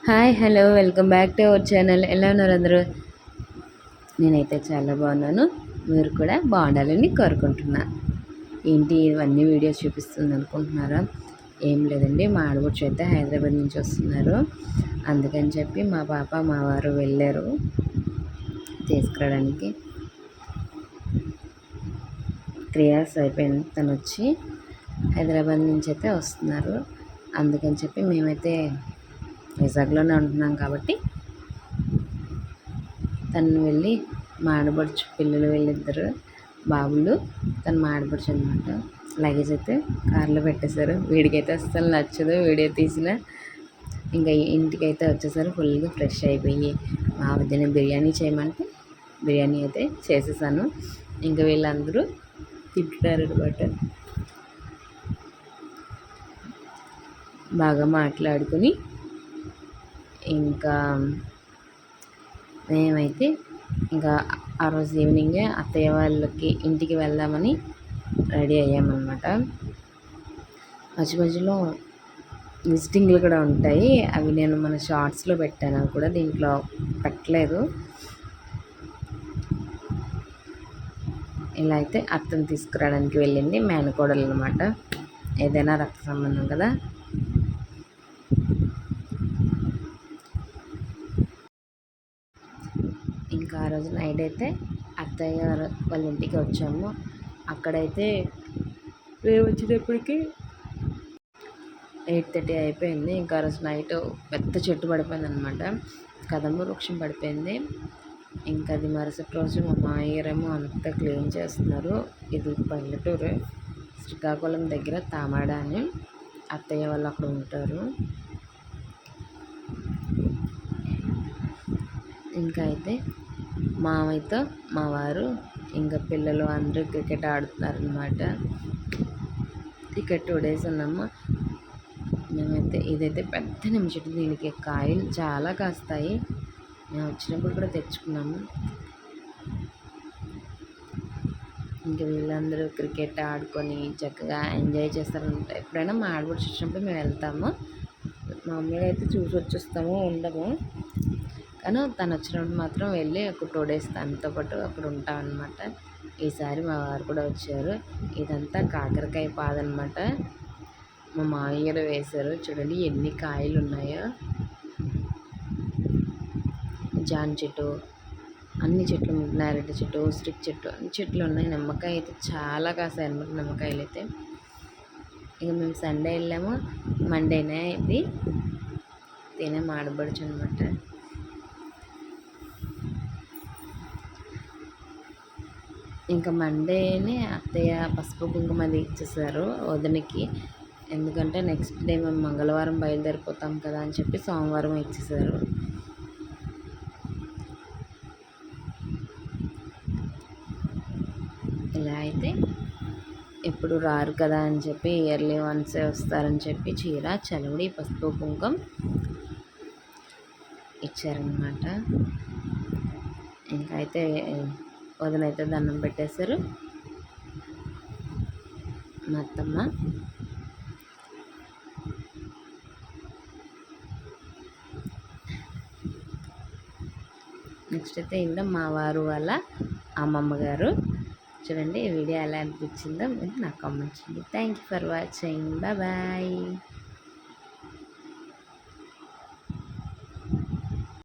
Hi hello welcome back to our channel. ఎలా ఉన్నారు అందరూ? నేనైతే చాలా బాగున్నాను. మీరు కూడా బాగుండాలని కోరుకుంటున్నా. ఏంటి ఇవన్నీ వీడియోస్ చూపిస్తుంది అనుకుంటున్నారా? ఏం లేదండి, మా ఆడపడుచు అయితే హైదరాబాద్ నుంచి వస్తున్నారు. అందుకని చెప్పి మా పాప మా వారు వెళ్ళారు తీసుకురావడానికి. 3 years అయిపోయింది తను వచ్చి. హైదరాబాద్ నుంచి అయితే వస్తున్నారు. అందుకని చెప్పి మేమైతే వైజాగ్లోనే ఉంటున్నాం కాబట్టి తను వెళ్ళి మా ఆడపడుచు పిల్లలు వీళ్ళిద్దరు బాబులు, తను మా ఆడపడుచు అనమాట. లగేజ్ అయితే కార్లో పెట్టేశారు. వీడికైతే అస్సలు నచ్చదు వీడియో తీసిన. ఇంకా ఇంటికైతే వచ్చేసారు ఫుల్గా ఫ్రెష్ అయిపోయి. మా వదిన బిర్యానీ చేయమంటే బిర్యానీ అయితే చేసేసాను. ఇంకా వీళ్ళందరూ తింటున్నారు అనమాట. బాగా మాట్లాడుకుని ఇంకా మేమైతే ఇంకా ఆ రోజు ఈవినింగే అత్తయ్య వాళ్ళకి ఇంటికి వెళ్దామని రెడీ అయ్యామన్నమాట. మధ్య మధ్యలో విజిటింగ్లు కూడా ఉంటాయి. అవి నేను మన షార్ట్స్లో పెట్టాను, కూడా దీంట్లో పెట్టలేదు. ఇలా అయితే అత్తను తీసుకురావడానికి వెళ్ళింది మేనకోడలు అనమాట. ఏదైనా రక్త సంబంధం కదా. ఇంకా ఆ రోజు నైట్ అయితే అత్తయ్య వాళ్ళ ఇంటికి వచ్చాము. అక్కడైతే మేము వచ్చేటప్పటికి 8:30 అయిపోయింది. ఇంకా ఆ రోజు నైట్ పెద్ద చెట్టు పడిపోయింది అనమాట. కదంబ వృక్షం పడిపోయింది. ఇంకా అది మరుసటి రోజు మా మామయ్యరేమో అంతా క్లీన్ చేస్తున్నారు. ఇది పల్లెటూరు, శ్రీకాకుళం దగ్గర తామాడ అని. అత్తయ్య వాళ్ళు అక్కడ ఉంటారు. ఇంకా అయితే మామయ్యతో మా వారు ఇంకా పిల్లలు అందరూ క్రికెట్ ఆడుతున్నారనమాట. ఇక 2 days ఉన్నాము. మేమైతే ఇదైతే పెద్ద నిమ్మ చెట్టు, దీనికి కాయలు చాలా కాస్తాయి. మేము వచ్చినప్పుడు కూడా తెచ్చుకున్నాము. ఇంకా వీళ్ళందరూ క్రికెట్ ఆడుకొని చక్కగా ఎంజాయ్ చేస్తారనమాట. ఎప్పుడైనా మా ఆడపడుచు వచ్చినప్పుడు మేము వెళ్తాము. మామూలుగా అయితే చూసి వచ్చేస్తాము, ఉండము. కానీ తను వచ్చినప్పుడు మాత్రం వెళ్ళి ఒక 2 days తనతో పాటు అక్కడ ఉంటాం అనమాట. ఈసారి మా వారు కూడా వచ్చారు. ఇదంతా కాకరకాయ పాదనమాట. మా మామయ్య వేశారు. చూడండి ఎన్ని కాయలు ఉన్నాయో. జాన్ చెట్టు, అన్ని చెట్లు, నారెడ్డి చెట్టు, స్టిక్ చెట్టు, అన్ని చెట్లు ఉన్నాయి. నిమ్మకాయ అయితే చాలా కాసాయి అనమాట. నిమ్మకాయలు అయితే ఇక మేము సండే వెళ్ళాము. మండేనే ఇది తినే మాడబడుచు అనమాట. ఇంకా మండేనే అత్తయ్య పసుపు కుంకుమది ఇచ్చేసారు వదినకి. ఎందుకంటే నెక్స్ట్ డే మేము మంగళవారం బయలుదేరిపోతాం కదా అని చెప్పి సోమవారం ఇచ్చేసారు. ఇలా అయితే ఎప్పుడు రారు కదా అని చెప్పి ఇయర్లీ వన్సే వస్తారని చెప్పి చీర, చలివిడి, పసుపు కుంకుమ ఇచ్చారనమాట. ఇంకా అయితే వదినైతే దండం పెట్టేశారు. మా అత్తమ్మ నెక్స్ట్ అయితే ఇంకా మా వారు వాళ్ళ అమ్మమ్మ గారు. చూడండి ఈ వీడియో ఎలా అనిపించిందో మీరు నాకు కామెంట్ చేయండి. Thank you for watching. Bye.